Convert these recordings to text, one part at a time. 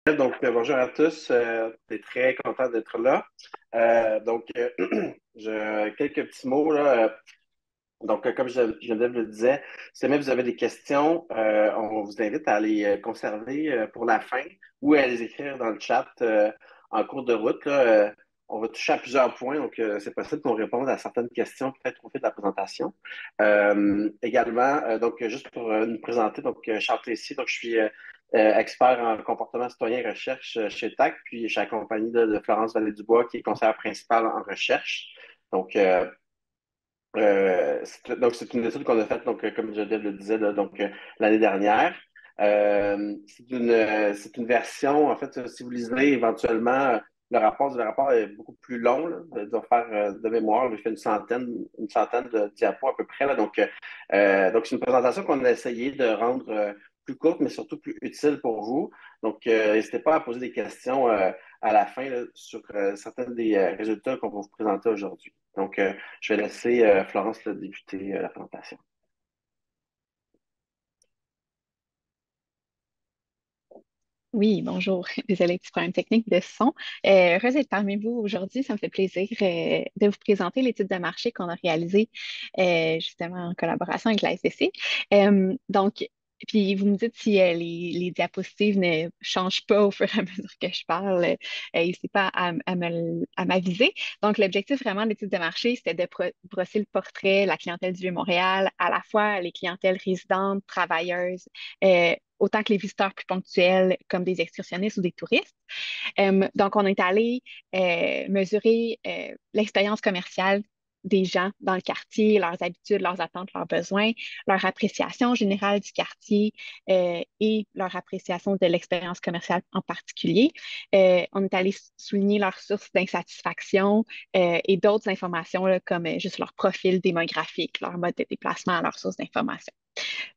Bonjour à tous. T'es très content d'être là. Quelques petits mots là. Comme Geneviève le disait, si jamais vous avez des questions, on vous invite à les conserver pour la fin ou à les écrire dans le chat en cours de route, là. On va toucher à plusieurs points, c'est possible qu'on réponde à certaines questions peut-être au fil de la présentation. Juste pour nous présenter, Charles Tessier, je suis expert en comportement citoyen et recherche chez TAC, puis je suis accompagné de Florence Vallée-Dubois, qui est conseillère principale en recherche. Donc, euh, c'est une étude qu'on a faite, comme Geneviève le disait, là, l'année dernière. C'est une version, en fait, si vous lisez éventuellement le rapport est beaucoup plus long, là, doit faire de mémoire. J'ai fait une centaine de diapos à peu près, là. C'est une présentation qu'on a essayé de rendre plus courte, mais surtout plus utile pour vous. N'hésitez pas à poser des questions à la fin là, sur certains des résultats qu'on va vous présenter aujourd'hui. Je vais laisser Florence là, débuter la présentation. Oui, bonjour. Désolée, petit problème technique de son. Heureuse d'être parmi vous aujourd'hui. Ça me fait plaisir de vous présenter l'étude de marché qu'on a réalisée justement en collaboration avec la SCC. Donc, puis vous me dites si les diapositives ne changent pas au fur et à mesure que je parle. N'hésitez pas à m'aviser. Donc, l'objectif vraiment de l'étude de marché, c'était de brosser le portrait, la clientèle du Vieux-Montréal, à la fois les clientèles résidentes, travailleuses, autant que les visiteurs plus ponctuels comme des excursionnistes ou des touristes. Donc, on est allé mesurer l'expérience commerciale des gens dans le quartier, leurs habitudes, leurs attentes, leurs besoins, leur appréciation générale du quartier et leur appréciation de l'expérience commerciale en particulier. On est allé souligner leurs sources d'insatisfaction et d'autres informations là, comme juste leur profil démographique, leur mode de déplacement, leurs sources d'information.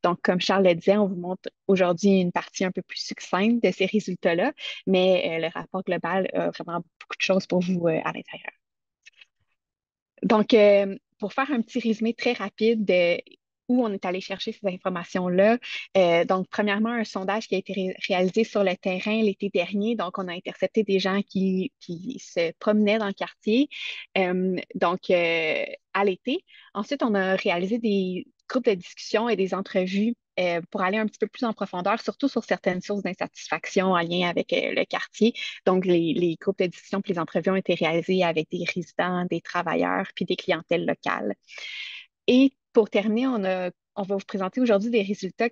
Donc, comme Charles le disait, on vous montre aujourd'hui une partie un peu plus succincte de ces résultats-là, mais le rapport global a vraiment beaucoup de choses pour vous à l'intérieur. Donc, pour faire un petit résumé très rapide de où on est allé chercher ces informations-là. Premièrement, un sondage qui a été réalisé sur le terrain l'été dernier. Donc, on a intercepté des gens qui se promenaient dans le quartier, à l'été. Ensuite, on a réalisé des groupes de discussion et des entrevues pour aller un petit peu plus en profondeur, surtout sur certaines sources d'insatisfaction en lien avec le quartier. Donc, les groupes de discussion et les entrevues ont été réalisés avec des résidents, des travailleurs, puis des clientèles locales. Et pour terminer, on va vous présenter aujourd'hui des résultats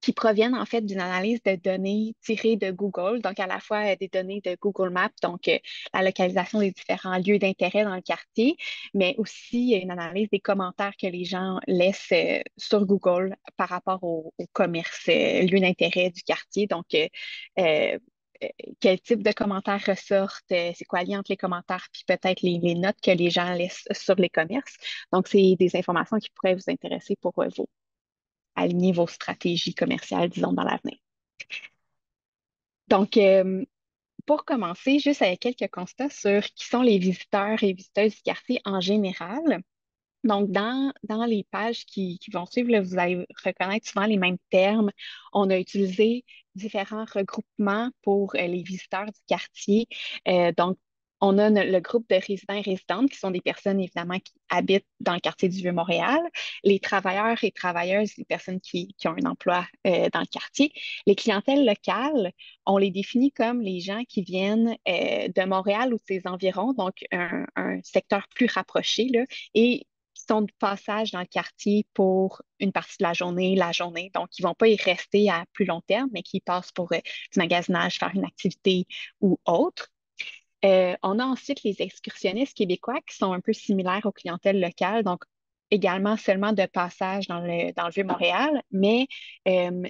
qui proviennent en fait d'une analyse de données tirées de Google, donc à la fois des données de Google Maps, la localisation des différents lieux d'intérêt dans le quartier, mais aussi une analyse des commentaires que les gens laissent sur Google par rapport au commerce, lieu d'intérêt du quartier. Euh, quel type de commentaires ressortent, c'est quoi le lien entre les commentaires, puis peut-être les notes que les gens laissent sur les commerces. Donc, c'est des informations qui pourraient vous intéresser pour vous aligner vos stratégies commerciales, disons, dans l'avenir. Donc, pour commencer, juste avec quelques constats sur qui sont les visiteurs et visiteuses du quartier en général. Donc, dans les pages qui vont suivre, là, vous allez reconnaître souvent les mêmes termes. On a utilisé différents regroupements pour les visiteurs du quartier. Donc, on a le groupe de résidents et résidentes qui sont des personnes, évidemment, qui habitent dans le quartier du Vieux-Montréal, les travailleurs et travailleuses, les personnes qui ont un emploi dans le quartier. Les clientèles locales, on les définit comme les gens qui viennent de Montréal ou de ses environs, donc un secteur plus rapproché, là, et qui sont de passage dans le quartier pour une partie de la journée. Donc, ils ne vont pas y rester à plus long terme, mais qui passent pour du magasinage, faire une activité ou autre. On a ensuite les excursionnistes québécois qui sont un peu similaires aux clientèles locales, donc également seulement de passage dans le Vieux-Montréal, mais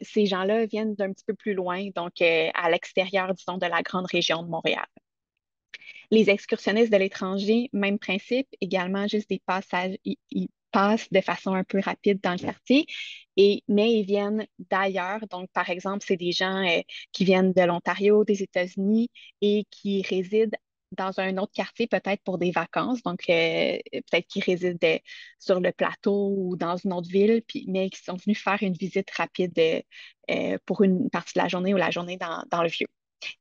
ces gens-là viennent d'un petit peu plus loin, donc à l'extérieur, disons, de la grande région de Montréal. Les excursionnistes de l'étranger, même principe, également juste des passages, ils passent de façon un peu rapide dans le quartier, mais ils viennent d'ailleurs. Donc, par exemple, c'est des gens qui viennent de l'Ontario, des États-Unis et qui résident dans un autre quartier, peut-être pour des vacances. Donc, peut-être qu'ils résident sur le plateau ou dans une autre ville, puis, mais qui sont venus faire une visite rapide pour une partie de la journée ou la journée dans le vieux.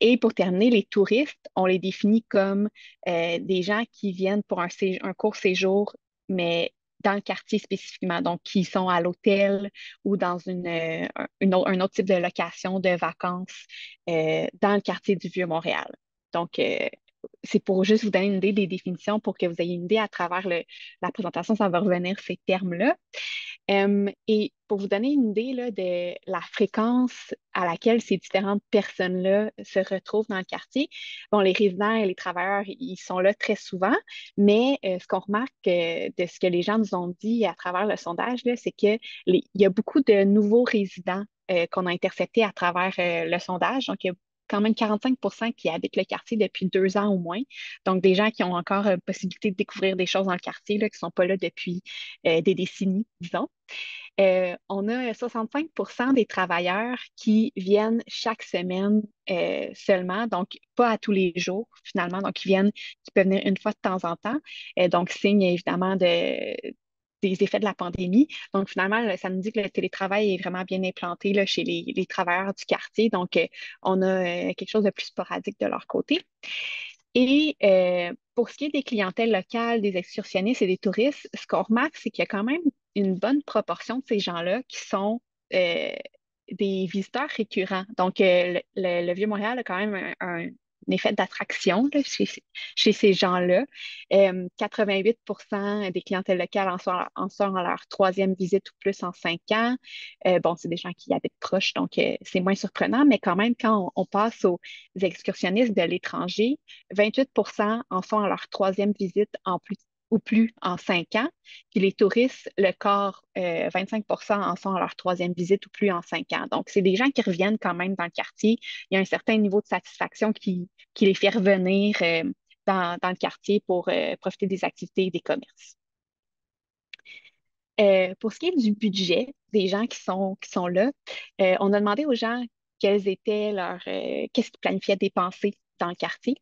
Et pour terminer, les touristes, on les définit comme des gens qui viennent pour un court séjour, mais dans le quartier spécifiquement, donc qui sont à l'hôtel ou dans un autre type de location de vacances dans le quartier du Vieux-Montréal. Donc, c'est pour juste vous donner une idée des définitions pour que vous ayez une idée à travers la présentation, ça va revenir ces termes-là. Et pour vous donner une idée là, de la fréquence à laquelle ces différentes personnes-là se retrouvent dans le quartier, bon, les résidents et les travailleurs, ils sont là très souvent, mais ce qu'on remarque de ce que les gens nous ont dit à travers le sondage, là, c'est que il y a beaucoup de nouveaux résidents qu'on a interceptés à travers le sondage. Donc, il y a quand même 45 qui habitent le quartier depuis 2 ans au moins. Donc, des gens qui ont encore possibilité de découvrir des choses dans le quartier, là, qui ne sont pas là depuis des décennies, disons. On a 65 des travailleurs qui viennent chaque semaine seulement, donc pas à tous les jours finalement, donc qui peuvent venir une fois de temps en temps. Donc, signe évidemment des effets de la pandémie. Donc, finalement, là, ça nous dit que le télétravail est vraiment bien implanté là, chez les travailleurs du quartier. Donc, on a quelque chose de plus sporadique de leur côté. Et pour ce qui est des clientèles locales, des excursionnistes et des touristes, ce qu'on remarque, c'est qu'il y a quand même une bonne proportion de ces gens-là qui sont euh, des visiteurs récurrents. Donc, le Vieux-Montréal a quand même un effet d'attraction là, chez ces gens-là. 88 des clientèles locales en sont à leur troisième visite ou plus en 5 ans. Bon, c'est des gens qui habitent proches, donc c'est moins surprenant, mais quand même, quand on passe aux excursionnistes de l'étranger, 28 en font à leur troisième visite en plus ou plus en 5 ans. Puis les touristes, le quart, 25 en sont à leur troisième visite ou plus en 5 ans. Donc, c'est des gens qui reviennent quand même dans le quartier. Il y a un certain niveau de satisfaction qui les fait revenir dans le quartier pour profiter des activités et des commerces. Pour ce qui est du budget des gens qui sont là, on a demandé aux gens quels étaient qu'est-ce qu'ils planifiaient dépenser dans le quartier.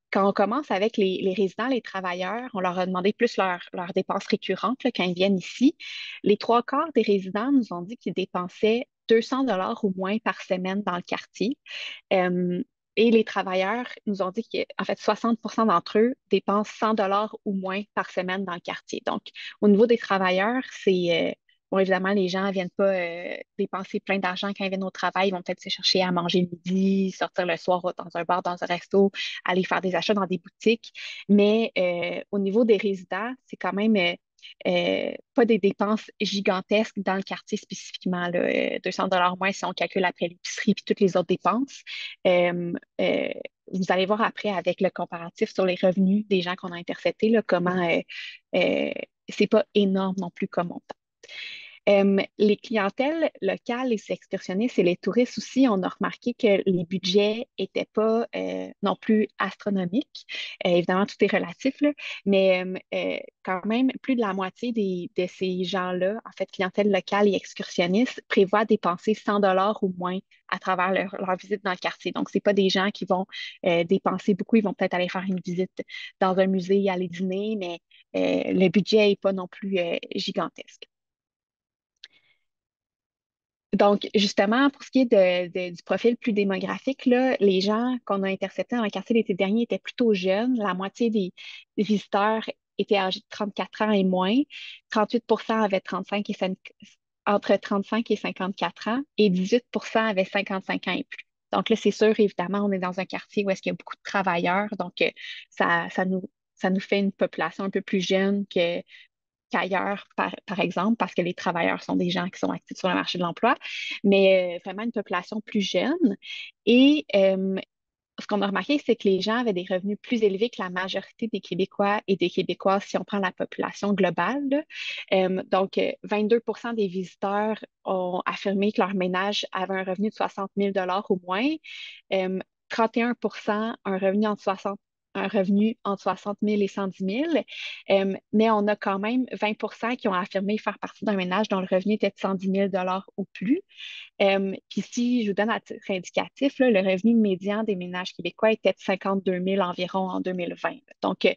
Quand on commence avec les résidents, les travailleurs, on leur a demandé plus leurs dépenses récurrentes là, quand ils viennent ici. Les trois quarts des résidents nous ont dit qu'ils dépensaient 200 $ au moins par semaine dans le quartier. Euh, et les travailleurs nous ont dit qu'en fait, 60 d'entre eux dépensent 100 $ ou moins par semaine dans le quartier. Donc, au niveau des travailleurs, bon, évidemment, les gens ne viennent pas dépenser plein d'argent quand ils viennent au travail. Ils vont peut-être se chercher à manger le midi, sortir le soir dans un bar, dans un resto, aller faire des achats dans des boutiques. Mais au niveau des résidents, c'est quand même pas des dépenses gigantesques dans le quartier spécifiquement. Là, 200 $ moins si on calcule après l'épicerie et toutes les autres dépenses. Euh, euh, vous allez voir après avec le comparatif sur les revenus des gens qu'on a interceptés, là, comment euh, c'est pas énorme non plus comme montant. Les clientèles locales, les excursionnistes et les touristes aussi, on a remarqué que les budgets n'étaient pas non plus astronomiques. Évidemment, tout est relatif, là, mais quand même, plus de la moitié de ces gens-là, en fait, clientèle locale et excursionnistes, prévoient dépenser 100 $ ou moins à travers leur visite dans le quartier. Donc, ce pas des gens qui vont dépenser beaucoup. Ils vont peut-être aller faire une visite dans un musée, aller dîner, mais le budget n'est pas non plus gigantesque. Donc, justement, pour ce qui est du profil plus démographique, là, les gens qu'on a interceptés dans le quartier l'été dernier étaient plutôt jeunes. La moitié des visiteurs étaient âgés de 34 ans et moins. 38 avaient entre 35 et 54 ans et 18 avaient 55 ans et plus. Donc là, c'est sûr, évidemment, on est dans un quartier où est-ce qu'il y a beaucoup de travailleurs. Donc, ça nous fait une population un peu plus jeune qu'ailleurs, par exemple, parce que les travailleurs sont des gens qui sont actifs sur le marché de l'emploi, mais vraiment une population plus jeune. Et ce qu'on a remarqué, c'est que les gens avaient des revenus plus élevés que la majorité des Québécois et des Québécoises si on prend la population globale. Là. Donc, 22 des visiteurs ont affirmé que leur ménage avait un revenu de 60 000 $ au moins. 31 un revenu entre un revenu entre 60 000 et 110 000. Mais on a quand même 20 qui ont affirmé faire partie d'un ménage dont le revenu était de 110 000 ou plus. Puis si je vous donne à titre indicatif, là, le revenu médian des ménages québécois était de 52 000 environ en 2020. Donc,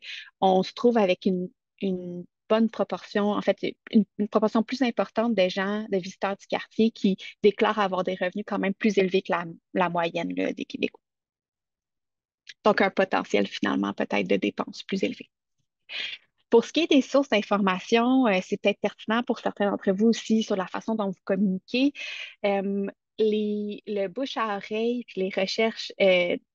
on se trouve avec une bonne proportion, en fait, une proportion plus importante des gens, des visiteurs du quartier qui déclarent avoir des revenus quand même plus élevés que la moyenne là, des Québécois. Donc, un potentiel finalement peut-être de dépenses plus élevé. Pour ce qui est des sources d'information, c'est peut-être pertinent pour certains d'entre vous aussi sur la façon dont vous communiquez. Euh, le bouche à oreille, puis les recherches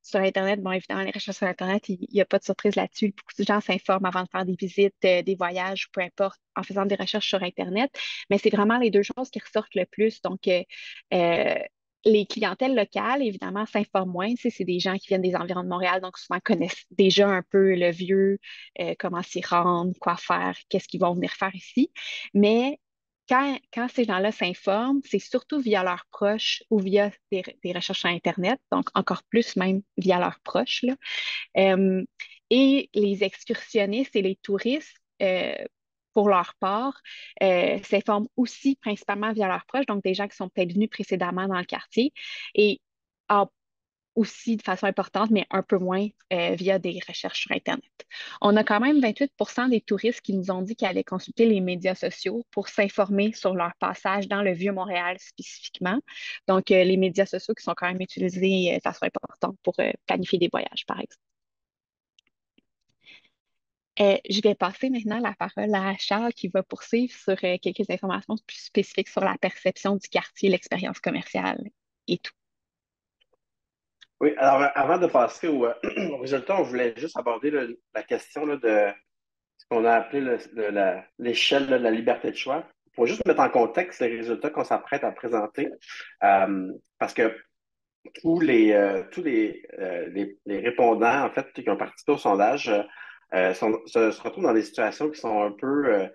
sur Internet, bon, évidemment, les recherches sur Internet, il n'y a pas de surprise là-dessus. Beaucoup de gens s'informent avant de faire des visites, des voyages, peu importe, en faisant des recherches sur Internet. Mais c'est vraiment les deux choses qui ressortent le plus. Donc, euh, les clientèles locales, évidemment, s'informent moins. Tu sais, c'est des gens qui viennent des environs de Montréal, donc souvent connaissent déjà un peu le vieux, comment s'y rendre, quoi faire, qu'est-ce qu'ils vont venir faire ici. Mais quand ces gens-là s'informent, c'est surtout via leurs proches ou via des recherches sur Internet, donc encore plus même via leurs proches, là. Euh, et les excursionnistes et les touristes, pour leur part, s'informent aussi principalement via leurs proches, donc des gens qui sont peut-être venus précédemment dans le quartier. Et en aussi de façon importante, mais un peu moins via des recherches sur Internet. On a quand même 28 des touristes qui nous ont dit qu'ils allaient consulter les médias sociaux pour s'informer sur leur passage dans le Vieux-Montréal spécifiquement. Donc, les médias sociaux qui sont quand même utilisés de façon importante pour planifier des voyages, par exemple. Je vais passer maintenant la parole à Charles qui va poursuivre sur quelques informations plus spécifiques sur la perception du quartier, l'expérience commerciale et tout. Oui, alors avant de passer au résultat, on voulait juste aborder la question là, de ce qu'on a appelé l'échelle de la liberté de choix. Pour juste mettre en contexte les résultats qu'on s'apprête à présenter, parce que tous les répondants, en fait, qui ont participé au sondage, se retrouvent dans des situations qui sont un peu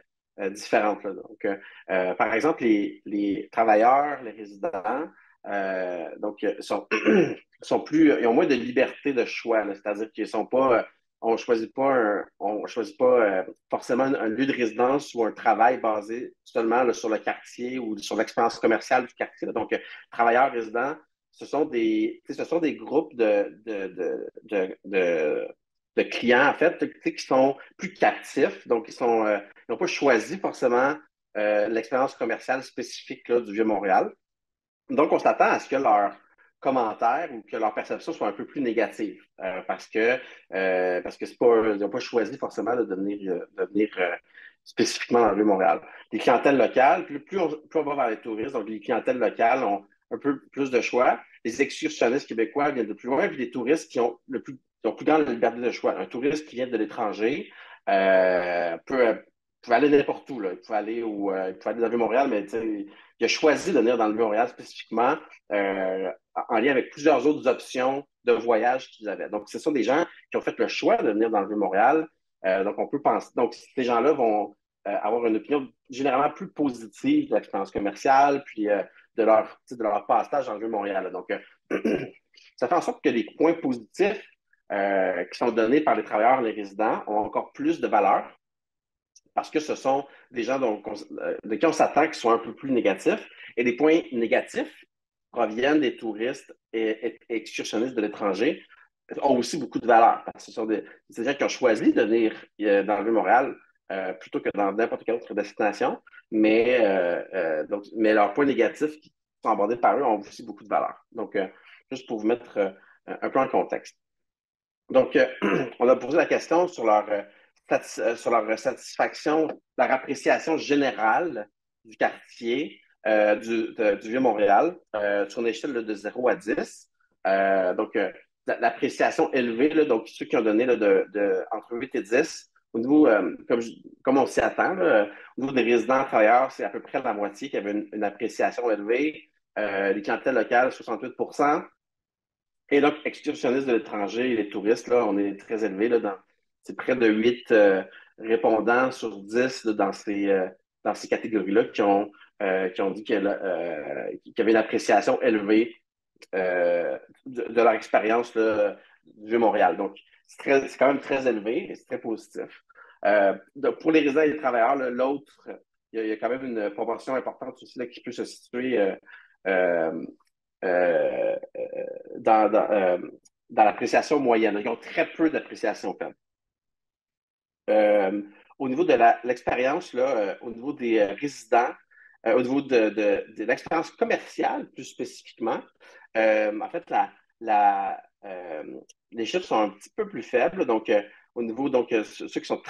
différentes, là. Donc, par exemple, les travailleurs, les résidents, donc, ils ont moins de liberté de choix, là. C'est-à-dire qu'ils sont pas, on choisit pas forcément un lieu de résidence ou un travail basé seulement là, sur le quartier ou sur l'expérience commerciale du quartier, là. Donc, travailleurs, résidents, ce sont des groupes de clients, en fait, qui sont plus captifs. Donc, ils n'ont pas choisi forcément l'expérience commerciale spécifique là, du Vieux-Montréal. Donc, on s'attend à ce que leurs commentaires ou que leur perception soit un peu plus négative parce que ils n'ont pas choisi forcément de venir spécifiquement dans le Vieux-Montréal. Les clientèles locales, plus on va vers les touristes, donc les clientèles locales ont un peu plus de choix. Les excursionnistes québécois viennent de plus loin, puis les touristes qui ont plus grande liberté de choix. Un touriste qui vient de l'étranger peut aller n'importe où, là. Il peut aller dans le Vieux-Montréal, mais il a choisi de venir dans le Vieux-Montréal spécifiquement en lien avec plusieurs autres options de voyage qu'ils avaient. Donc, ce sont des gens qui ont fait le choix de venir dans le Vieux-Montréal. Donc, on peut penser. Donc, ces gens-là vont avoir une opinion généralement plus positive de l'expérience commerciale, puis de leur passage dans le Vieux-Montréal. Donc, ça fait en sorte que les points positifs qui sont donnés par les travailleurs, les résidents, ont encore plus de valeur parce que ce sont des gens de qui on s'attend qu'ils soient un peu plus négatifs. Et les points négatifs proviennent des touristes et excursionnistes de l'étranger, ont aussi beaucoup de valeur. Parce que ce sont des gens qui ont choisi de venir dans le Vieux-Montréal plutôt que dans n'importe quelle autre destination, mais leurs points négatifs qui sont abordés par eux ont aussi beaucoup de valeur. Donc, juste pour vous mettre un peu en contexte. Donc, on a posé la question sur leur satisfaction, leur appréciation générale du quartier du Vieux-Montréal sur une échelle là, de 0 à 10. Donc, l'appréciation élevée, là, donc ceux qui ont donné là, entre 8 et 10, au niveau, comme on s'y attend, là, au niveau des résidents travailleurs, c'est à peu près la moitié qui avait une appréciation élevée. Les clientèles locales, 68. Et donc, excursionnistes de l'étranger et les touristes, là, on est très élevé. C'est près de 8 répondants sur 10 là, dans ces catégories-là qui ont dit qu'il y avait une appréciation élevée de leur expérience là, du Vieux-Montréal. Donc, c'est quand même très élevé et c'est très positif. Pour les résidents et les travailleurs, là, l'autre, il y a quand même une proportion importante aussi là, qui peut se situer euh, euh, dans, dans, euh, dans l'appréciation moyenne. Ils ont très peu d'appréciation faible. Euh, Au niveau de l'expérience, au niveau des résidents, au niveau de l'expérience commerciale plus spécifiquement, en fait, les chiffres sont un petit peu plus faibles. Donc, au niveau, donc, ceux qui ont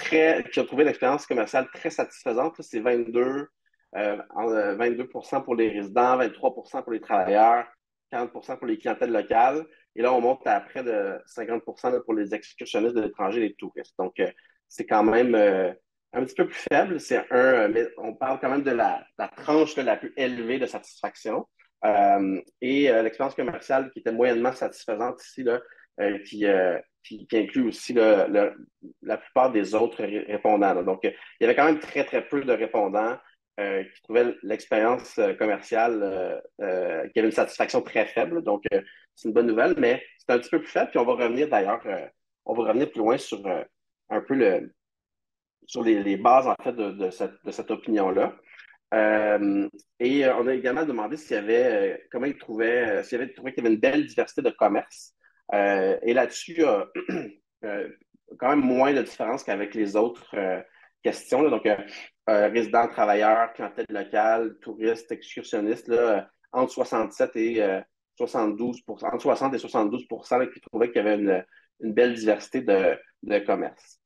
trouvé l'expérience commerciale très satisfaisante, là, c'est 22% pour les résidents, 23% pour les travailleurs, 40% pour les clientèles locales. Et là, on monte à près de 50% là, pour les excursionnistes de l'étranger et les touristes. Donc, c'est quand même un petit peu plus faible. Mais on parle quand même de la tranche là, la plus élevée de satisfaction. L'expérience commerciale qui était moyennement satisfaisante ici, là, qui inclut aussi là, la plupart des autres répondants. Là. Donc, il y avait quand même très, très peu de répondants qui trouvaient l'expérience commerciale qui avait une satisfaction très faible. Donc, c'est une bonne nouvelle, mais c'est un petit peu plus faible. Puis on va revenir d'ailleurs, on va revenir plus loin sur un peu sur les bases en fait de cette opinion-là. On a également demandé s'il y avait, comment ils trouvaient, s'il y avait trouvé qu'il y avait une belle diversité de commerces. Et là-dessus, il y a quand même moins de différence qu'avec les autres questions. Là. Donc, résidents, travailleurs, clientèle locale, touristes, excursionnistes, là, entre 67 et entre 60 et 72 là, qui trouvaient qu'il y avait une belle diversité de commerces.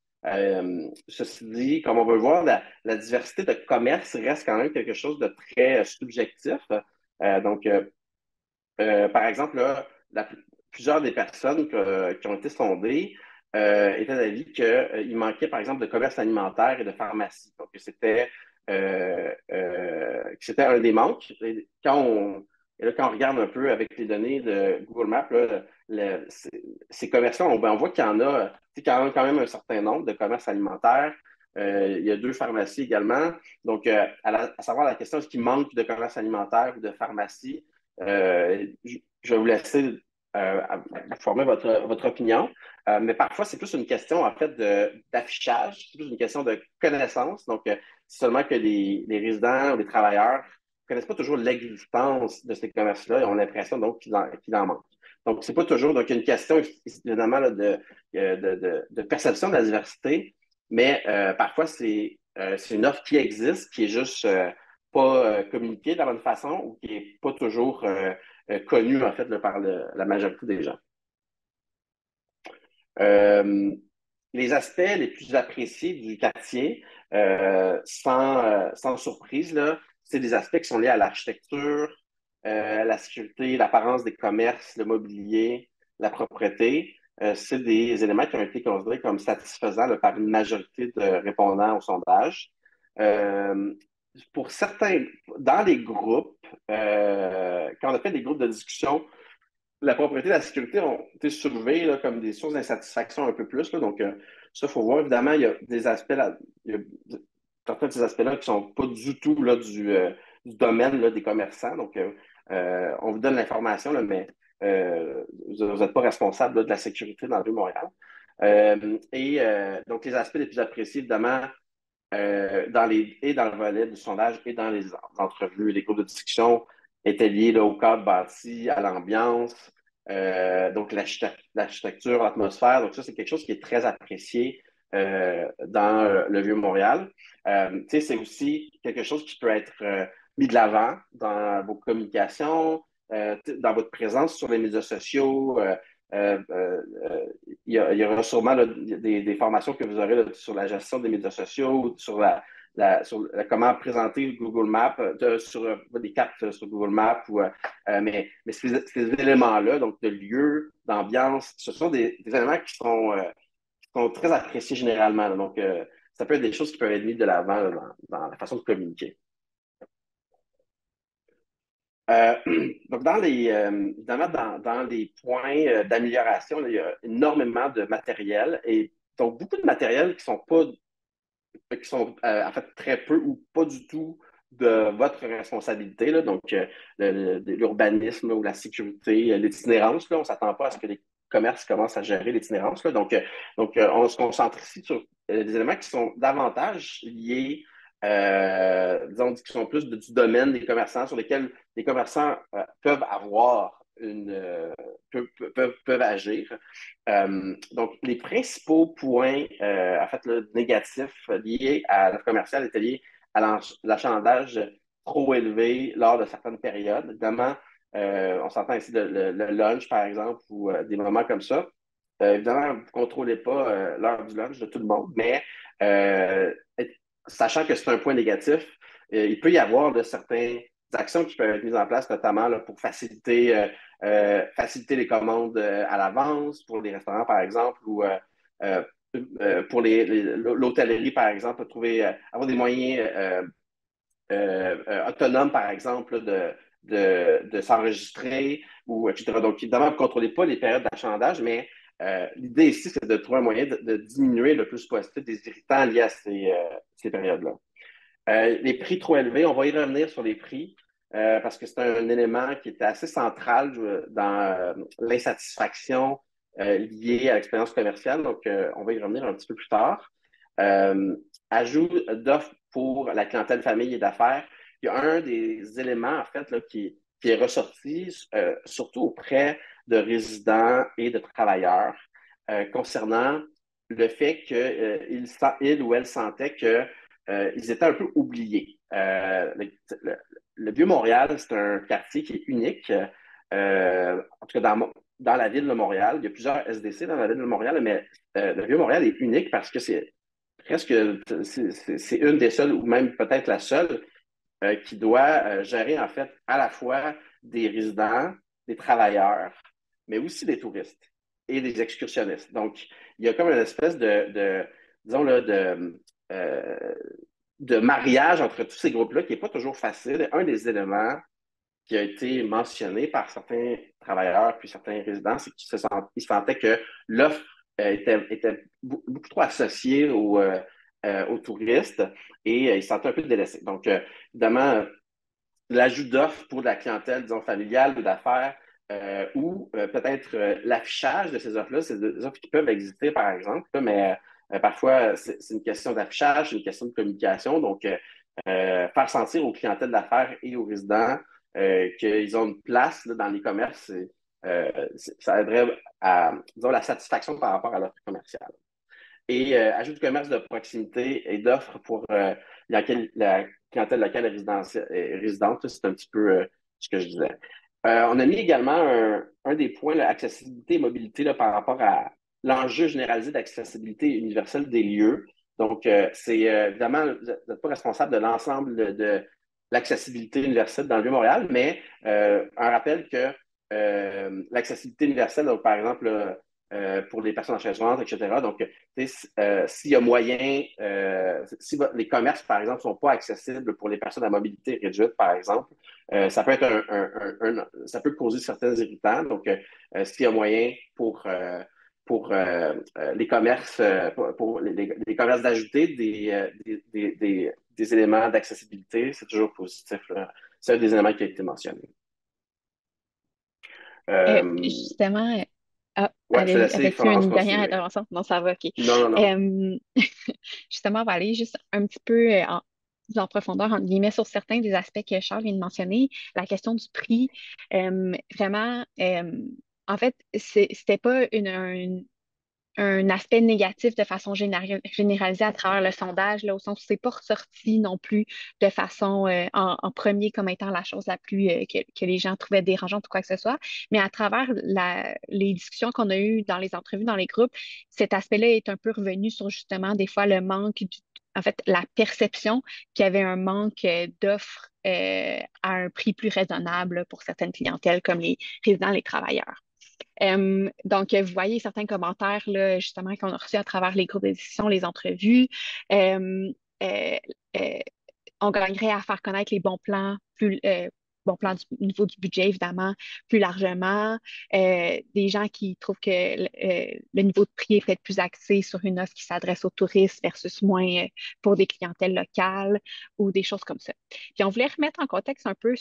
Ceci dit, comme on peut le voir, la diversité de commerce reste quand même quelque chose de très subjectif. Donc, par exemple, là, plusieurs des personnes qui ont été sondées étaient d'avis qu'il manquait, par exemple, de commerce alimentaire et de pharmacie. Donc, que c'était un des manques. Et là, quand on regarde un peu avec les données de Google Maps, là, ces commerces-là, on voit qu'il y en a quand même un certain nombre de commerces alimentaires. Il y a 2 pharmacies également. Donc, à savoir la question, est-ce qu'il manque de commerce alimentaire ou de pharmacie? Je vais vous laisser former votre opinion. Mais parfois, c'est plus une question, en fait, d'affichage, c'est plus une question de connaissance. Donc, c'est seulement que les résidents ou les travailleurs ne connaissent pas toujours l'existence de ces commerces-là et ont l'impression donc qu'il en manque. Donc, c'est pas toujours. Donc, il y a une question, évidemment, là, de perception de la diversité, mais parfois, c'est une offre qui existe, qui est juste pas communiquée de la bonne façon ou qui n'est pas toujours connue, en fait, là, par la majorité des gens. Euh, les aspects les plus appréciés du quartier, sans surprise, là, c'est des aspects qui sont liés à l'architecture, la sécurité, l'apparence des commerces, le mobilier, la propreté. C'est des éléments qui ont été considérés comme satisfaisants là, par une majorité de répondants au sondage. Euh, pour certains, dans les groupes, quand on a fait des groupes de discussion, la propriété et la sécurité ont été soulevées là, comme des sources d'insatisfaction un peu plus. Là. Donc, ça, il faut voir. Évidemment, il y a des aspects là, il y a certains de ces aspects-là qui ne sont pas du tout là, du domaine là, des commerçants. Donc, on vous donne l'information, là, mais vous n'êtes pas responsable là, de la sécurité dans le Vieux-Montréal. Donc, les aspects les plus appréciés, évidemment, dans le volet du sondage et dans les entrevues, les groupes de discussion étaient liés là, au cadre bâti, à l'ambiance, donc l'architecture, l'atmosphère. Donc ça, c'est quelque chose qui est très apprécié dans le Vieux-Montréal. C'est aussi quelque chose qui peut être mis de l'avant dans vos communications, dans votre présence sur les médias sociaux. Il y aura sûrement là, des formations que vous aurez là, sur la gestion des médias sociaux, comment présenter Google Maps, sur des cartes sur Google Maps. Mais ces éléments-là, donc de lieu, d'ambiance, ce sont des éléments qui sont très appréciés généralement. Là. Donc, ça peut être des choses qui peuvent être mises de l'avant là, dans la façon de communiquer. Euh, donc, évidemment, dans les points d'amélioration, là, il y a énormément de matériel et donc beaucoup de matériel qui sont en fait très peu ou pas du tout de votre responsabilité. Là. Donc, l'urbanisme ou la sécurité, l'itinérance, là, on ne s'attend pas à ce que les commerces commencent à gérer l'itinérance, là. Donc, on se concentre ici sur des éléments qui sont davantage liés, disons, qui sont plus du domaine des commerçants, sur lesquels les commerçants peuvent avoir peuvent agir. Donc, les principaux points, en fait, là, négatifs liés à l'offre commerciale étaient liés à l'achalandage trop élevé lors de certaines périodes. Évidemment, on s'entend ici le lunch, par exemple, ou des moments comme ça. Évidemment, vous ne contrôlez pas l'heure du lunch de tout le monde, mais euh, sachant que c'est un point négatif, il peut y avoir de certaines actions qui peuvent être mises en place, notamment là, pour faciliter les commandes à l'avance pour les restaurants, par exemple, ou pour l'hôtellerie, par exemple, avoir des moyens autonomes, par exemple, de s'enregistrer, ou etc. Donc, évidemment, vous ne contrôlez pas les périodes d'achalandage, mais l'idée ici, c'est de trouver un moyen de diminuer le plus possible des irritants liés à ces périodes-là. Les prix trop élevés, on va y revenir sur les prix parce que c'est un élément qui était assez central dans l'insatisfaction liée à l'expérience commerciale. Donc, on va y revenir un petit peu plus tard. Euh, Ajout d'offres pour la clientèle famille et d'affaires. Il y a un des éléments, en fait, là, qui est ressorti, surtout auprès de résidents et de travailleurs, concernant le fait qu'il ou elle sentait que ils étaient un peu oubliés. Le Vieux-Montréal, c'est un quartier qui est unique. En tout cas, dans la ville de Montréal, il y a plusieurs SDC dans la ville de Montréal, mais le Vieux-Montréal est unique parce que presque, c'est une des seules, ou même peut-être la seule, qui doit gérer en fait à la fois des résidents, des travailleurs, mais aussi des touristes et des excursionnistes. Donc, il y a comme une espèce disons, là, euh, de mariage entre tous ces groupes-là qui n'est pas toujours facile. Un des éléments qui a été mentionné par certains travailleurs puis certains résidents, c'est qu'ils sentaient que l'offre était beaucoup trop associée aux touristes et ils se sentaient un peu délaissés. Donc, évidemment, l'ajout d'offres pour de la clientèle, disons, familiale ou d'affaires, ou peut-être l'affichage de ces offres-là, c'est des offres qui peuvent exister, par exemple, là, mais parfois, c'est une question d'affichage, c'est une question de communication. Donc, faire sentir aux clientèles d'affaires et aux résidents qu'ils ont une place là, dans les commerces, ça aiderait à, disons, la satisfaction par rapport à l'offre commerciale. Et ajout de commerce de proximité et d'offres pour la clientèle locale est résidente. C'est un petit peu ce que je disais. On a mis également un des points, l'accessibilité et mobilité là, par rapport à l'enjeu généralisé d'accessibilité universelle des lieux. Donc, c'est évidemment, vous n'êtes pas responsable de l'ensemble de l'accessibilité universelle dans le Vieux-Montréal, mais un rappel que l'accessibilité universelle, donc, par exemple, pour les personnes en chaise roulante, etc. Donc, s'il y a moyen, si les commerces, par exemple, ne sont pas accessibles pour les personnes à mobilité réduite, par exemple, ça peut être ça peut causer certains irritants. Donc, s'il y a moyen pour les commerces, pour les commerces d'ajouter des éléments d'accessibilité, c'est toujours positif, là. C'est un des éléments qui a été mentionné. Justement, Ouais, je te laisse, avais-tu Florence, une dernière continuer. intervention? Non, ça va, OK. Non, non, non. Euh, Justement, on va aller juste un petit peu en profondeur, entre guillemets, sur certains des aspects que Charles vient de mentionner. La question du prix, vraiment, en fait, c'était pas un aspect négatif de façon généralisée à travers le sondage, là, au sens où c'est pas ressorti non plus de façon en premier comme étant la chose la plus que les gens trouvaient dérangeante ou quoi que ce soit. Mais à travers les discussions qu'on a eues dans les entrevues, dans les groupes, cet aspect-là est un peu revenu sur justement des fois le manque en fait, la perception qu'il y avait un manque d'offres à un prix plus raisonnable pour certaines clientèles comme les résidents, les travailleurs. Donc, vous voyez certains commentaires, là, justement, qu'on a reçus à travers les groupes de discussion, les entrevues. Euh, euh, euh, on gagnerait à faire connaître les bons plans au niveau du budget, évidemment, plus largement. Des gens qui trouvent que le niveau de prix est peut-être plus axé sur une offre qui s'adresse aux touristes versus moins pour des clientèles locales ou des choses comme ça. Puis on voulait remettre en contexte un peu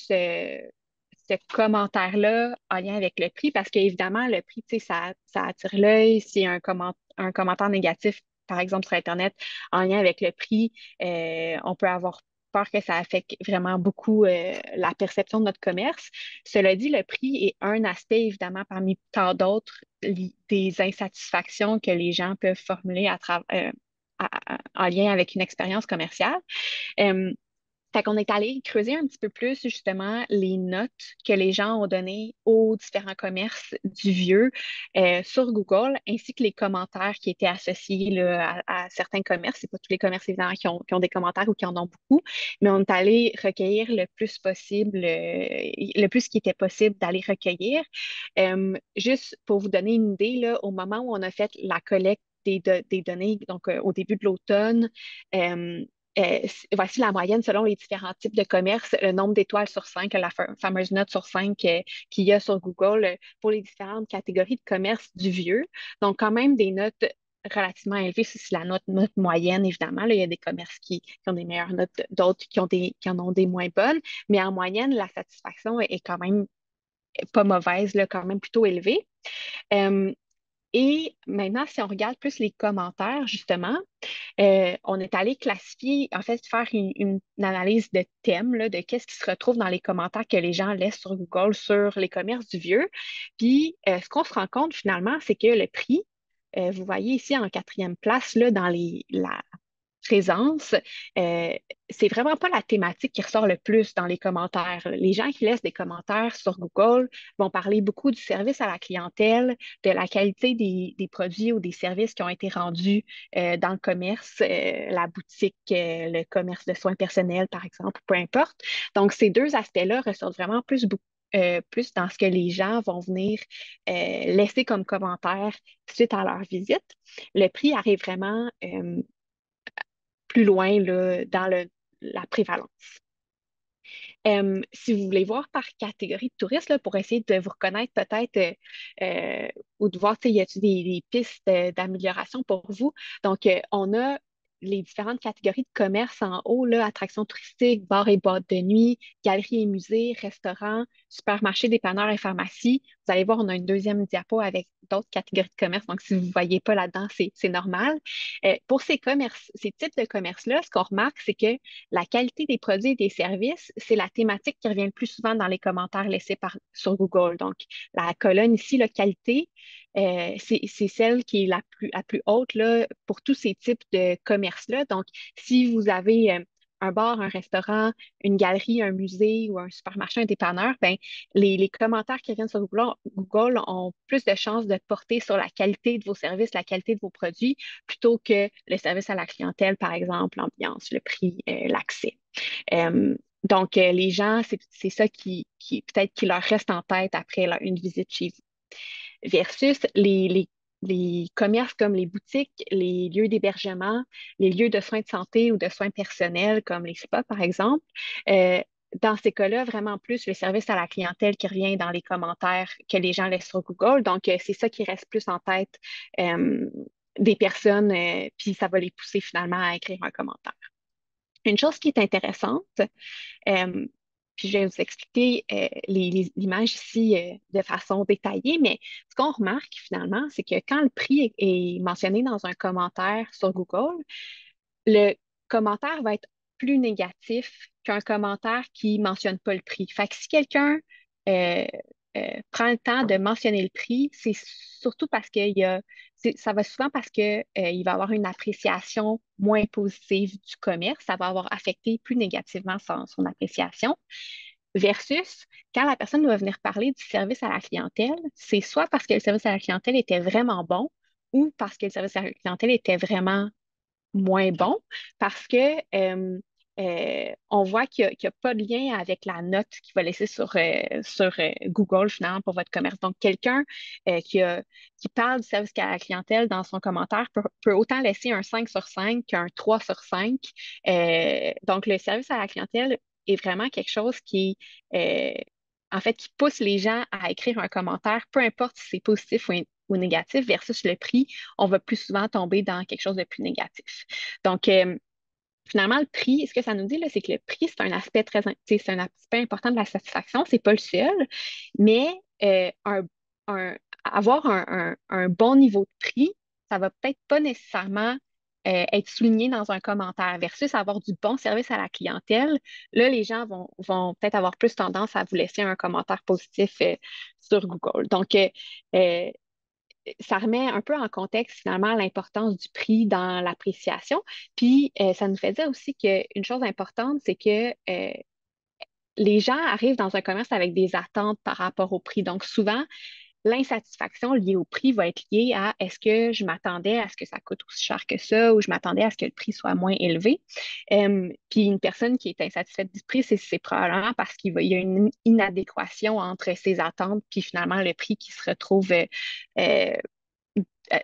ce commentaire-là en lien avec le prix, parce qu'évidemment, le prix, tu sais, ça attire l'œil. S'il y a un commentaire négatif, par exemple sur Internet, en lien avec le prix, on peut avoir peur que ça affecte vraiment beaucoup la perception de notre commerce. Cela dit, le prix est un aspect, évidemment, parmi tant d'autres, des insatisfactions que les gens peuvent formuler en lien avec une expérience commerciale. Euh, Fait qu'on est allé creuser un petit peu plus justement les notes que les gens ont données aux différents commerces du vieux sur Google, ainsi que les commentaires qui étaient associés là, à certains commerces. C'est pas tous les commerces évidemment qui ont des commentaires ou qui en ont beaucoup, mais on est allé recueillir le plus possible, le plus qui était possible d'aller recueillir. Juste pour vous donner une idée, là, au moment où on a fait la collecte des données, donc au début de l'automne, euh, voici la moyenne selon les différents types de commerces, le nombre d'étoiles sur 5, la fameuse note sur 5 qu'il y a sur Google pour les différentes catégories de commerce du vieux. Donc, quand même des notes relativement élevées. C'est la note moyenne, évidemment. Là, il y a des commerces qui ont des meilleures notes, d'autres qui en ont des moins bonnes. Mais en moyenne, la satisfaction est quand même pas mauvaise, là, quand même plutôt élevée. Euh, et maintenant, si on regarde plus les commentaires, justement, on est allé classifier, en fait, faire une analyse de thème, là, de qu'est-ce qui se retrouve dans les commentaires que les gens laissent sur Google sur les commerces du vieux. Puis, ce qu'on se rend compte finalement, c'est que le prix, vous voyez ici en quatrième place, là, dans la présence, euh, c'est vraiment pas la thématique qui ressort le plus dans les commentaires. Les gens qui laissent des commentaires sur Google vont parler beaucoup du service à la clientèle, de la qualité des produits ou des services qui ont été rendus dans le commerce, la boutique, le commerce de soins personnels, par exemple, peu importe. Donc, ces deux aspects-là ressortent vraiment plus dans ce que les gens vont venir laisser comme commentaire suite à leur visite. Le prix arrive vraiment plus loin là, dans la prévalence. Si vous voulez voir par catégorie de touristes, là, pour essayer de vous reconnaître peut-être ou de voir, y a-t-il des pistes d'amélioration pour vous? Donc, on a les différentes catégories de commerce en haut, là, attractions touristiques, bars et boîtes de nuit, galeries et musées, restaurants, supermarchés, dépanneurs et pharmacies. Vous allez voir, on a une deuxième diapo avec d'autres catégories de commerce. Donc, si vous ne voyez pas là-dedans, c'est normal. Pour ces types de commerces-là, ce qu'on remarque, c'est que la qualité des produits et des services, c'est la thématique qui revient le plus souvent dans les commentaires laissés sur Google. Donc, la colonne ici, la qualité, c'est celle qui est la plus haute là, pour tous ces types de commerces-là. Donc, si vous avez un bar, un restaurant, une galerie, un musée ou un supermarché, un dépanneur, ben, les commentaires qui viennent sur Google ont plus de chances de porter sur la qualité de vos services, la qualité de vos produits, plutôt que le service à la clientèle, par exemple, l'ambiance, le prix, l'accès. Donc, les gens, c'est ça qui peut-être qui leur reste en tête après une visite chez vous. Versus les commerces comme les boutiques, les lieux d'hébergement, les lieux de soins de santé ou de soins personnels comme les spas, par exemple. Euh, dans ces cas-là, vraiment plus le service à la clientèle qui revient dans les commentaires que les gens laissent sur Google. Donc, c'est ça qui reste plus en tête des personnes, puis ça va les pousser finalement à écrire un commentaire. Une chose qui est intéressante, euh, puis je vais vous expliquer l'image ici de façon détaillée, mais ce qu'on remarque finalement, c'est que quand le prix est mentionné dans un commentaire sur Google, le commentaire va être plus négatif qu'un commentaire qui ne mentionne pas le prix. Fait que si quelqu'un euh, prend le temps de mentionner le prix, c'est surtout parce ça va souvent parce que, il va avoir une appréciation moins positive du commerce, ça va avoir affecté plus négativement son appréciation. Versus quand la personne va venir parler du service à la clientèle, c'est soit parce que le service à la clientèle était vraiment bon ou parce que le service à la clientèle était vraiment moins bon parce que on voit qu'il y a pas de lien avec la note qu'il va laisser sur Google finalement pour votre commerce. Donc, quelqu'un qui parle du service à la clientèle dans son commentaire peut autant laisser un 5 sur 5 qu'un 3 sur 5. Donc, le service à la clientèle est vraiment quelque chose en fait, qui pousse les gens à écrire un commentaire, peu importe si c'est positif ou négatif, versus le prix, on va plus souvent tomber dans quelque chose de plus négatif. Donc, finalement, le prix, ce que ça nous dit, là, c'est que le prix, c'est un aspect c'est un aspect important de la satisfaction. C'est pas le seul, mais un- avoir un bon niveau de prix, ça va peut-être pas nécessairement être souligné dans un commentaire versus avoir du bon service à la clientèle. Là, les gens vont peut-être avoir plus tendance à vous laisser un commentaire positif sur Google. Donc, euh, ça remet un peu en contexte finalement l'importance du prix dans l'appréciation. Puis ça nous fait dire aussi qu'une chose importante, c'est que les gens arrivent dans un commerce avec des attentes par rapport au prix. Donc souvent, l'insatisfaction liée au prix va être liée à est-ce que je m'attendais à ce que ça coûte aussi cher que ça ou je m'attendais à ce que le prix soit moins élevé. Puis une personne qui est insatisfaite du prix, c'est probablement parce qu'il y a une inadéquation entre ses attentes puis finalement le prix qui se retrouve euh, euh,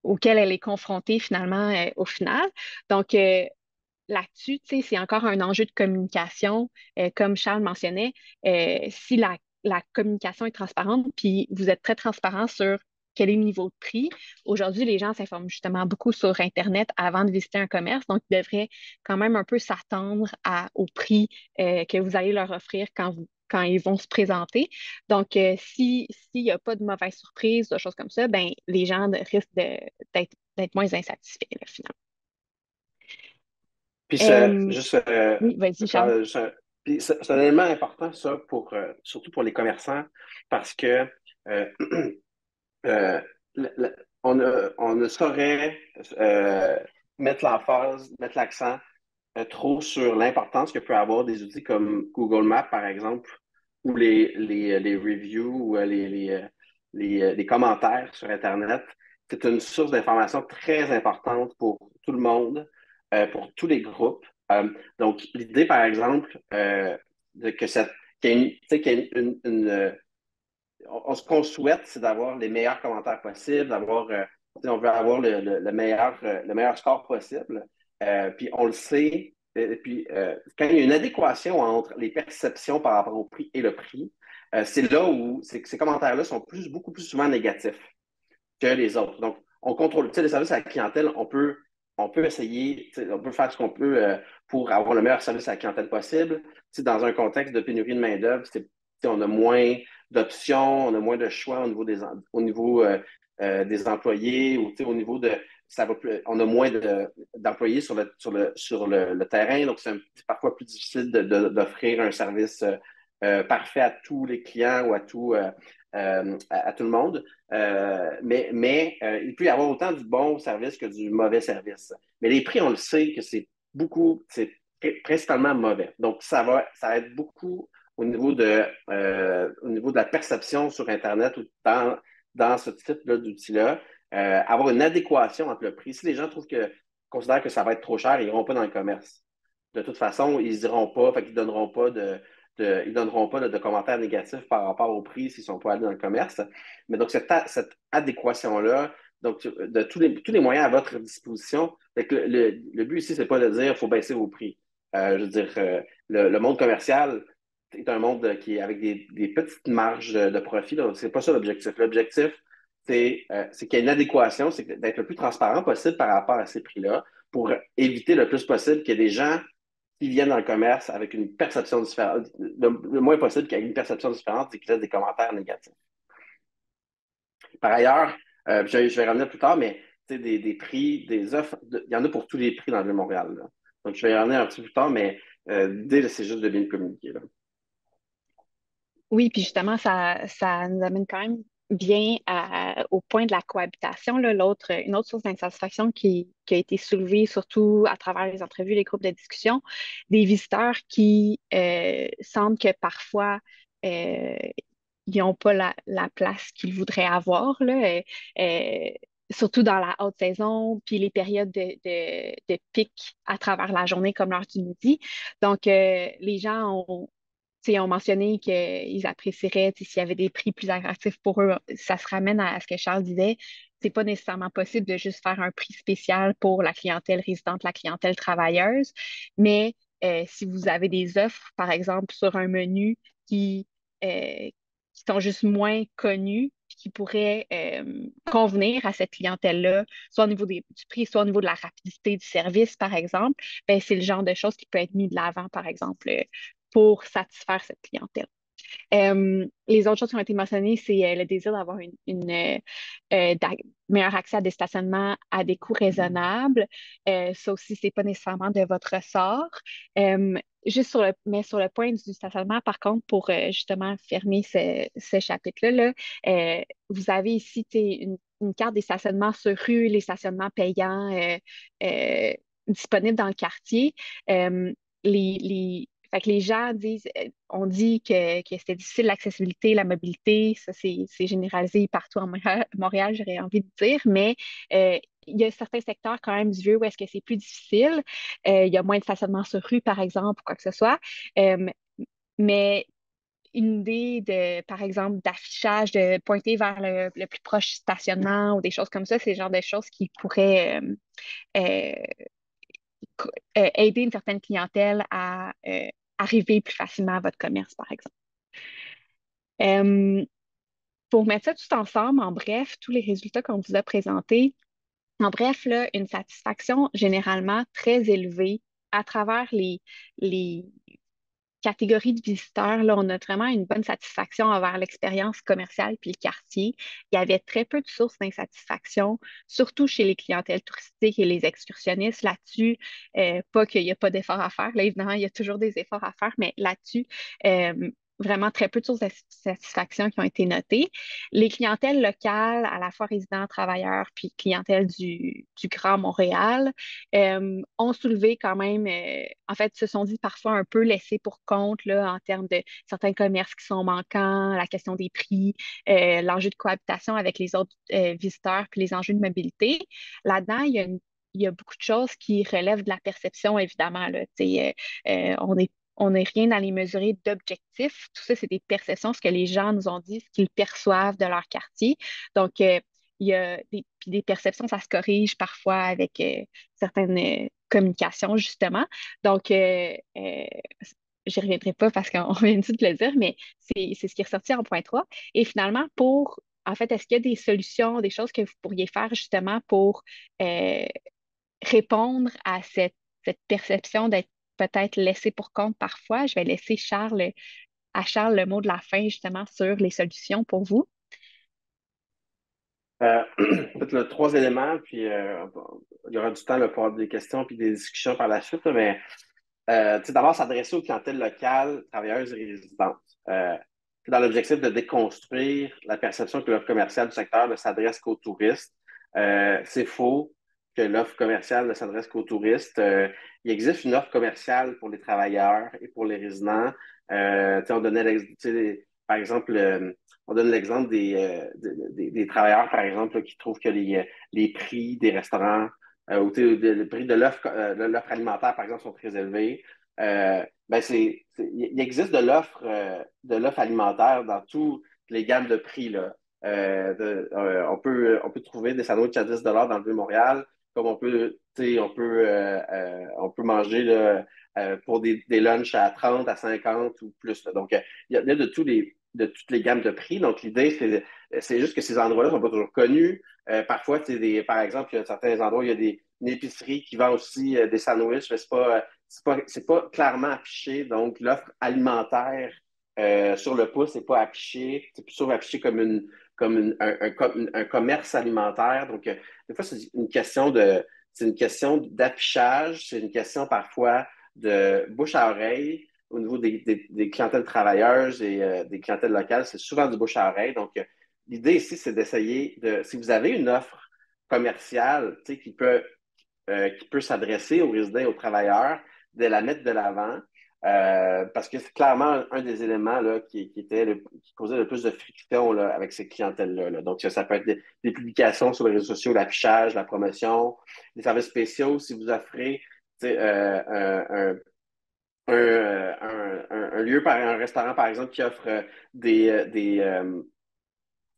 auquel elle est confrontée finalement au final. Donc, là-dessus, tu sais, c'est encore un enjeu de communication. Comme Charles mentionnait, si la communication est transparente, puis vous êtes très transparent sur quel est le niveau de prix. Aujourd'hui, les gens s'informent justement beaucoup sur Internet avant de visiter un commerce, donc ils devraient quand même un peu s'attendre au prix que vous allez leur offrir quand ils vont se présenter. Donc, s'il n'y a pas de mauvaise surprise, de choses comme ça, ben, les gens risquent d'être moins insatisfaits, là, finalement. Puis c'est Euh, juste, oui, vas-y, Charles. quand- c'est puis c'est un élément important, ça, surtout pour les commerçants, parce que euh, euh, on ne saurait mettre l'emphase, mettre l'accent trop sur l'importance que peut avoir des outils comme Google Maps, par exemple, ou les reviews ou les commentaires sur Internet. C'est une source d'information très importante pour tout le monde, pour tous les groupes. Donc, l'idée, par exemple, de que cette, qu'il y ait une, tu sais, qu'il y ait ce qu'on souhaite, c'est d'avoir les meilleurs commentaires possibles, on veut avoir le meilleur score possible. Puis on le sait, et puis quand il y a une adéquation entre les perceptions par rapport au prix et le prix, c'est là où ces commentaires-là sont beaucoup plus souvent négatifs que les autres. Donc, on contrôle, tu sais, les services à la clientèle, on peut essayer, on peut faire ce qu'on peut pour avoir le meilleur service à la clientèle possible. Tu sais, dans un contexte de pénurie de main-d'œuvre, on a moins d'options, on a moins de choix au niveau des employés ou au niveau de. On a moins d'employés sur le terrain, donc c'est parfois plus difficile d'offrir un service parfait à tous les clients ou à tout le monde. Il peut y avoir autant du bon service que du mauvais service. Mais les prix, on le sait que c'est principalement mauvais. Donc, ça aide beaucoup au niveau de la perception sur Internet ou dans ce type-là d'outils-là, avoir une adéquation entre le prix. Si les gens considèrent que ça va être trop cher, ils n'iront pas dans le commerce. De toute façon, ils n'iront pas, fait qu'ils ne donneront pas ils donneront pas de commentaires négatifs par rapport au prix s'ils ne sont pas allés dans le commerce. Mais donc, cette adéquation-là, donc, de tous les moyens à votre disposition, le but ici, c'est pas de dire qu'il faut baisser vos prix. Je veux dire, le monde commercial est un monde qui est avec des petites marges de profit. Donc, c'est pas ça l'objectif. L'objectif, c'est qu'il y ait une adéquation, c'est d'être le plus transparent possible par rapport à ces prix-là pour éviter le plus possible qu'il y ait des gens qui viennent dans le commerce avec une perception différente, le moins possible qu'il y ait une perception différente et qu'ils laissent des commentaires négatifs. Par ailleurs, je vais revenir plus tard, mais des prix, des offres, il y en a pour tous les prix dans le Vieux-Montréal. Là. Donc, je vais y revenir un petit peu plus tard, mais l'idée, c'est juste de bien communiquer. Là. Oui, puis justement, ça nous amène quand même bien au point de la cohabitation, là, une autre source d'insatisfaction qui a été soulevée surtout à travers les entrevues, les groupes de discussion, des visiteurs qui sentent que parfois euh, ils n'ont pas la place qu'ils voudraient avoir, là, euh, surtout dans la haute saison, puis les périodes de pic à travers la journée comme l'heure du midi. Donc, les gens ont mentionné qu'ils apprécieraient s'il y avait des prix plus attractifs pour eux. Ça se ramène à ce que Charles disait. C'est pas nécessairement possible de juste faire un prix spécial pour la clientèle résidente, la clientèle travailleuse, mais si vous avez des offres, par exemple, sur un menu qui, euh, qui sont juste moins connues, qui pourrait convenir à cette clientèle-là, soit au niveau du prix, soit au niveau de la rapidité du service, par exemple, ben, c'est le genre de choses qui peut être mis de l'avant, par exemple, pour satisfaire cette clientèle. Les autres choses qui ont été mentionnées, c'est le désir d'avoir meilleur accès à des stationnements à des coûts raisonnables. Ça aussi, c'est pas nécessairement de votre ressort. Euh, mais sur le point du stationnement, par contre, pour justement fermer ce chapitre-là, là, vous avez ici tu sais, une carte des stationnements sur rue, les stationnements payants euh, disponibles dans le quartier. Euh, fait que les gens disent, on dit que c'était difficile l'accessibilité, la mobilité, ça c'est généralisé partout en Montréal, j'aurais envie de dire, mais il y a certains secteurs quand même du vieux où est-ce que c'est plus difficile. Il y a moins de stationnement sur rue, par exemple, ou quoi que ce soit. Euh, mais une idée de, par exemple, d'affichage, de pointer vers le plus proche stationnement ou des choses comme ça, c'est le genre de choses qui pourraient euh, aider une certaine clientèle à arriver plus facilement à votre commerce, par exemple. Euh, pour mettre ça tout ensemble, en bref, tous les résultats qu'on vous a présentés, en bref, là, une satisfaction généralement très élevée à travers les catégorie de visiteurs, là, on a vraiment une bonne satisfaction envers l'expérience commerciale puis le quartier. Il y avait très peu de sources d'insatisfaction, surtout chez les clientèles touristiques et les excursionnistes. Là-dessus, pas qu'il n'y a pas d'efforts à faire. Là, évidemment, il y a toujours des efforts à faire, mais là-dessus, vraiment très peu de sources de satisfaction qui ont été notées. Les clientèles locales, à la fois résidents, travailleurs, puis clientèle du Grand Montréal, ont soulevé quand même, en fait, se sont dit parfois un peu laissés pour compte là, en termes de certains commerces qui sont manquants, la question des prix, l'enjeu de cohabitation avec les autres visiteurs, puis les enjeux de mobilité. Là-dedans, il y a beaucoup de choses qui relèvent de la perception, évidemment. Là. On n'est rien à les mesurer d'objectifs. Tout ça, c'est des perceptions, ce que les gens nous ont dit, ce qu'ils perçoivent de leur quartier. Donc, il y a puis des perceptions, ça se corrige parfois avec certaines communications, justement. Donc, je n'y reviendrai pas parce qu'on vient de le dire, mais c'est ce qui est ressorti en point 3. Et finalement, en fait, est-ce qu'il y a des solutions, des choses que vous pourriez faire justement pour euh, répondre à cette perception d'être peut-être laissé pour compte parfois? Je vais laisser à Charles le mot de la fin justement sur les solutions pour vous. Peut-être le trois éléments, puis il y aura du temps là, pour avoir des questions puis des discussions par la suite, là, mais tu sais, d'abord s'adresser aux clientèles locales, travailleuses et résidentes. Dans l'objectif de déconstruire la perception que l'offre commerciale du secteur ne s'adresse qu'aux touristes. C'est faux que l'offre commerciale ne s'adresse qu'aux touristes. Il existe une offre commerciale pour les travailleurs et pour les résidents. Tu sais, par exemple, on donne l'exemple des travailleurs, par exemple, là, qui trouvent que les prix des restaurants ou le prix de l'offre alimentaire, par exemple, sont très élevés. Ben il existe de l'offre alimentaire dans toutes les gammes de prix. Là. On peut trouver des sandwichs à 10 dans le Vieux-Montréal, comme on peut manger là, pour des lunchs à 30, à 50 ou plus. Là. Donc, il y a de toutes les gammes de prix. Donc, l'idée, c'est juste que ces endroits-là ne sont pas toujours connus. Parfois, par exemple, il y a certains endroits où il y a une épicerie qui vend aussi des sandwichs, mais c'est pas clairement affiché. Donc, l'offre alimentaire sur le pouce n'est pas affichée. C'est plutôt affiché comme un commerce alimentaire. Donc, des fois, c'est une question d'affichage, c'est une question parfois de bouche à oreille au niveau des clientèles travailleuses et des clientèles locales. C'est souvent du bouche à oreille. Donc, l'idée ici, c'est d'essayer si vous avez une offre commerciale, tu sais, qui peut s'adresser aux résidents et aux travailleurs, de la mettre de l'avant. Parce que c'est clairement un des éléments là, qui causait le plus de friction là, avec ces clientèles-là. Là. Donc, ça peut être des publications sur les réseaux sociaux, l'affichage, la promotion, des services spéciaux. Si vous offrez un lieu, un restaurant, par exemple, qui offre des, euh, des, euh,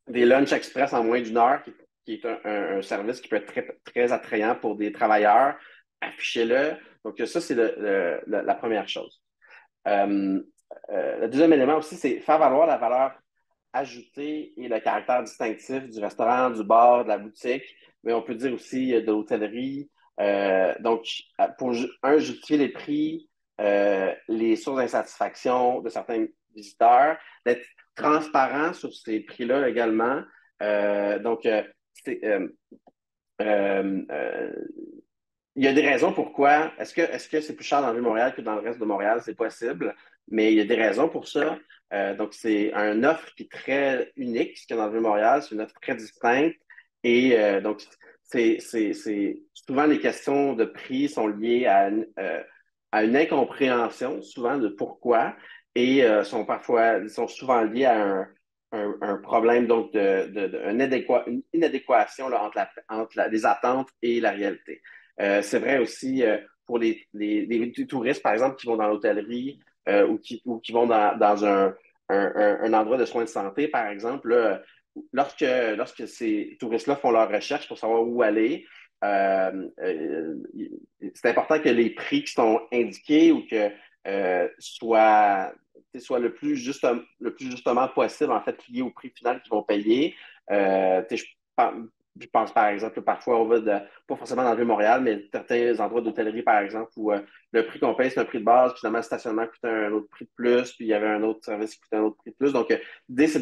des lunchs express en moins d'une heure, qui est un service qui peut être très, très attrayant pour des travailleurs, affichez-le. Donc, ça, c'est la première chose. Le deuxième élément aussi, c'est faire valoir la valeur ajouté et le caractère distinctif du restaurant, du bar, de la boutique, mais on peut dire aussi de l'hôtellerie. Donc, pour justifier les prix, les sources d'insatisfaction de certains visiteurs, d'être transparent sur ces prix-là également. Donc, c'est, euh, il y a des raisons pourquoi. Est-ce que c'est plus cher dans le Vieux-Montréal que dans le reste de Montréal? C'est possible, mais il y a des raisons pour ça. Donc, c'est une offre qui est très unique, ce qu'il y a dans le Vieux-Montréal. C'est une offre très distincte. Et donc, souvent les questions de prix sont liées à une incompréhension, souvent, de pourquoi, et sont souvent liées à un problème donc une inadéquation là, entre les attentes et la réalité. C'est vrai aussi pour les touristes, par exemple, qui vont dans l'hôtellerie ou qui vont dans un endroit de soins de santé, par exemple. Là, lorsque ces touristes-là font leur recherche pour savoir où aller, c'est important que les prix qui sont indiqués ou que soient le plus justement possible, en fait, liés au prix final qu'ils vont payer. pense, je pense, par exemple, parfois, on va pas forcément dans le Vieux-Montréal, mais certains endroits d'hôtellerie, par exemple, où le prix qu'on paye, c'est un prix de base, puis finalement, le stationnement coûte un autre prix de plus, puis il y avait un autre service qui coûtait un autre prix de plus. Donc, l'idée, c'est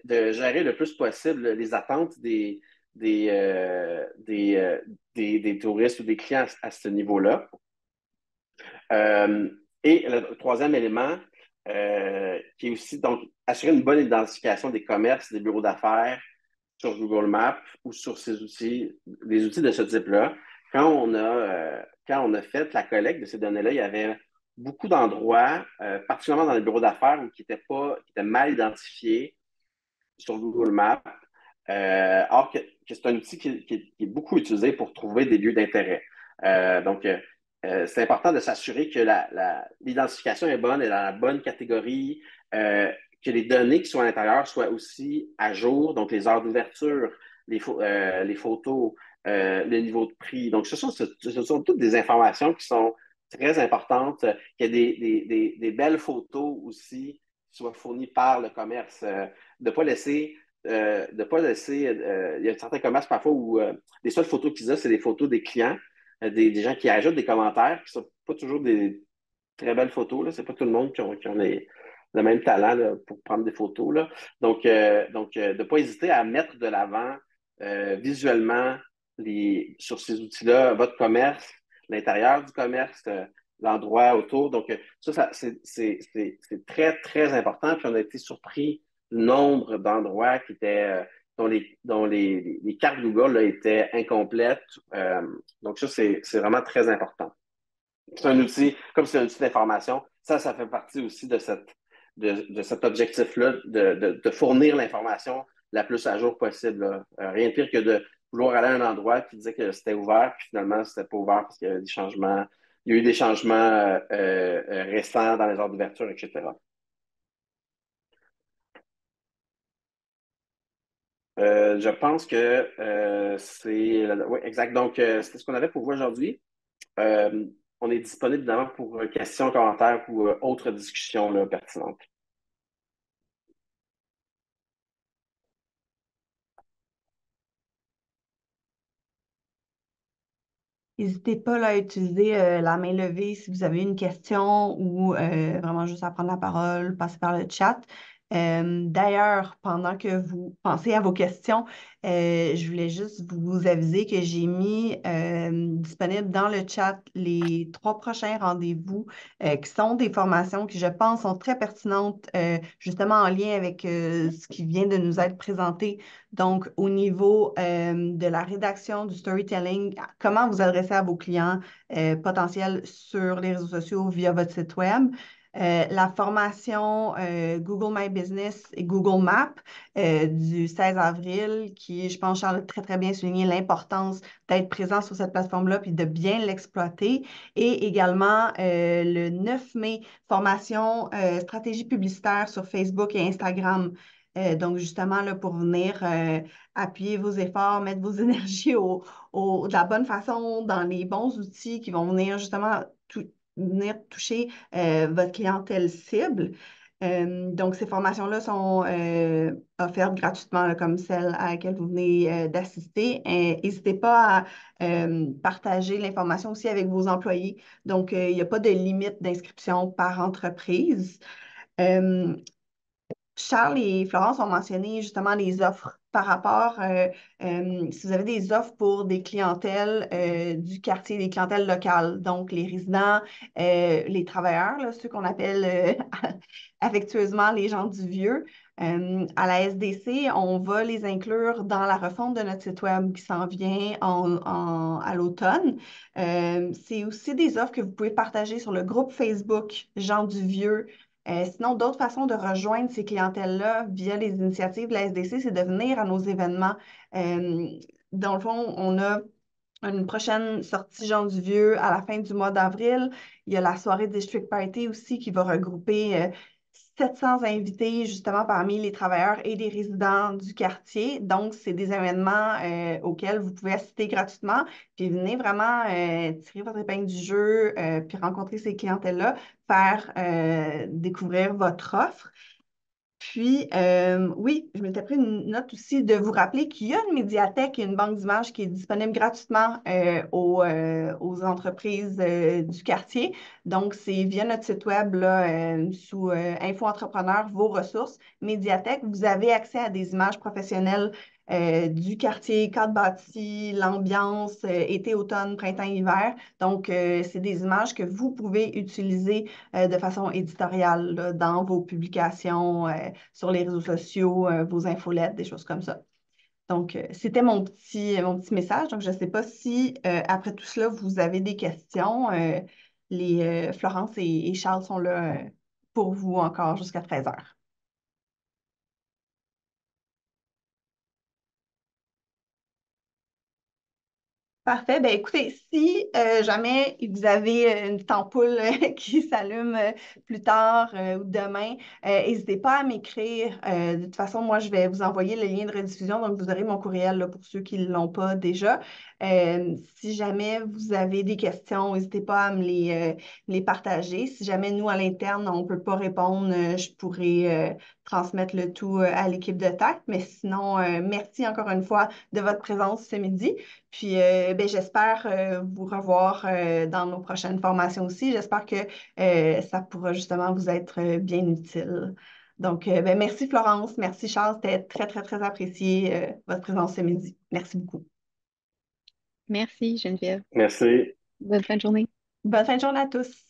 de gérer le plus possible les attentes des, euh, des, euh, des touristes ou des clients à ce niveau-là. Euh, et le troisième élément, qui est aussi donc assurer une bonne identification des commerces, des bureaux d'affaires sur Google Maps ou sur ces outils, des outils de ce type-là. Quand on a fait la collecte de ces données-là, il y avait beaucoup d'endroits, particulièrement dans les bureaux d'affaires, qui étaient mal identifiés sur Google Maps, or que c'est un outil qui est beaucoup utilisé pour trouver des lieux d'intérêt. C'est important de s'assurer que l'identification est bonne et dans la bonne catégorie, que les données qui sont à l'intérieur soient aussi à jour, donc les heures d'ouverture, les photos, le niveau de prix. Donc, ce sont toutes des informations qui sont très importantes, qu'il y ait des belles photos aussi qui soient fournies par le commerce. De ne pas laisser il y a certains commerces parfois où les seules photos qu'ils ont, c'est des photos des clients, des gens qui ajoutent des commentaires, qui ne sont pas toujours des très belles photos. Ce n'est pas tout le monde qui ont le même talent là, pour prendre des photos. Là. De ne pas hésiter à mettre de l'avant visuellement sur ces outils-là votre commerce, l'intérieur du commerce, l'endroit autour. Donc, c'est très, très important. Puis on a été surpris du nombre d'endroits dont les cartes Google là, étaient incomplètes. Donc, c'est vraiment très important. C'est un outil, comme c'est un outil d'information, ça fait partie aussi de cet objectif-là de fournir l'information la plus à jour possible. Là. Rien de pire que de vouloir aller à un endroit qui disait que c'était ouvert, puis finalement, c'était pas ouvert parce qu'il y a des changements. Il y a eu des changements récents dans les heures d'ouverture, etc. Je pense que oui, exact. Donc, c'était ce qu'on avait pour vous aujourd'hui. Euh, on est disponible évidemment pour questions, commentaires ou autres discussions là, pertinentes. N'hésitez pas là, à utiliser la main levée si vous avez une question ou vraiment juste à prendre la parole, passer par le chat. D'ailleurs, pendant que vous pensez à vos questions, je voulais juste vous aviser que j'ai mis disponible dans le chat les 3 prochains rendez-vous qui sont des formations qui, je pense, sont très pertinentes, justement en lien avec ce qui vient de nous être présenté. Donc, au niveau de la rédaction, du storytelling, comment vous adresser à vos clients potentiels sur les réseaux sociaux via votre site web. La formation Google My Business et Google Maps du 16 avril, qui, je pense, Charles a très, très bien souligné l'importance d'être présent sur cette plateforme-là puis de bien l'exploiter. Et également, le 9 mai, formation stratégie publicitaire sur Facebook et Instagram. Donc, justement, là, pour venir appuyer vos efforts, mettre vos énergies de la bonne façon, dans les bons outils qui vont venir justement venir toucher votre clientèle cible. Donc, ces formations-là sont offertes gratuitement, là, comme celle à laquelle vous venez d'assister. N'hésitez pas à partager l'information aussi avec vos employés. Donc, il n'y a pas de limite d'inscription par entreprise. Euh, Charles et Florence ont mentionné justement les offres par rapport, si vous avez des offres pour des clientèles du quartier, des clientèles locales, donc les résidents, les travailleurs, là, ceux qu'on appelle affectueusement les gens du vieux. À la SDC, on va les inclure dans la refonte de notre site web qui s'en vient à l'automne. C'est aussi des offres que vous pouvez partager sur le groupe Facebook Gens du Vieux. Sinon, d'autres façons de rejoindre ces clientèles-là via les initiatives de la SDC, c'est de venir à nos événements. Euh, dans le fond, on a une prochaine sortie Jean du Vieux à la fin du mois d'avril. Il y a la soirée District Party aussi qui va regrouper 700 invités justement parmi les travailleurs et les résidents du quartier. Donc, c'est des événements auxquels vous pouvez assister gratuitement. Puis venez vraiment tirer votre épingle du jeu, puis rencontrer ces clientèles-là, faire découvrir votre offre. Puis, oui, je m'étais pris une note aussi de vous rappeler qu'il y a une médiathèque et une banque d'images qui est disponible gratuitement aux entreprises du quartier. Donc, c'est via notre site web là, sous Info Entrepreneur, vos ressources, médiathèque. Vous avez accès à des images professionnelles du quartier, cadre bâti, l'ambiance, été, automne, printemps, hiver. Donc, c'est des images que vous pouvez utiliser de façon éditoriale là, dans vos publications sur les réseaux sociaux, vos infolettes, des choses comme ça. Donc, c'était mon petit message. Donc, je ne sais pas si, après tout cela, vous avez des questions. Florence et Charles sont là pour vous encore jusqu'à 13 heures. Parfait. Ben, écoutez, si jamais vous avez une petite ampoule qui s'allume plus tard ou demain, n'hésitez pas à m'écrire. De toute façon, moi, je vais vous envoyer le lien de rediffusion, donc vous aurez mon courriel là, pour ceux qui ne l'ont pas déjà. Si jamais vous avez des questions, n'hésitez pas à me les partager. Si jamais nous, à l'interne, on ne peut pas répondre, je pourrais transmettre le tout à l'équipe de TAC. Mais sinon, merci encore une fois de votre présence ce midi. Puis, ben, j'espère vous revoir dans nos prochaines formations aussi. J'espère que ça pourra justement vous être bien utile. Donc, ben, merci Florence, merci Charles. C'était très, très, très apprécié votre présence ce midi. Merci beaucoup. Merci, Geneviève. Merci. Bonne fin de journée. Bonne fin de journée à tous.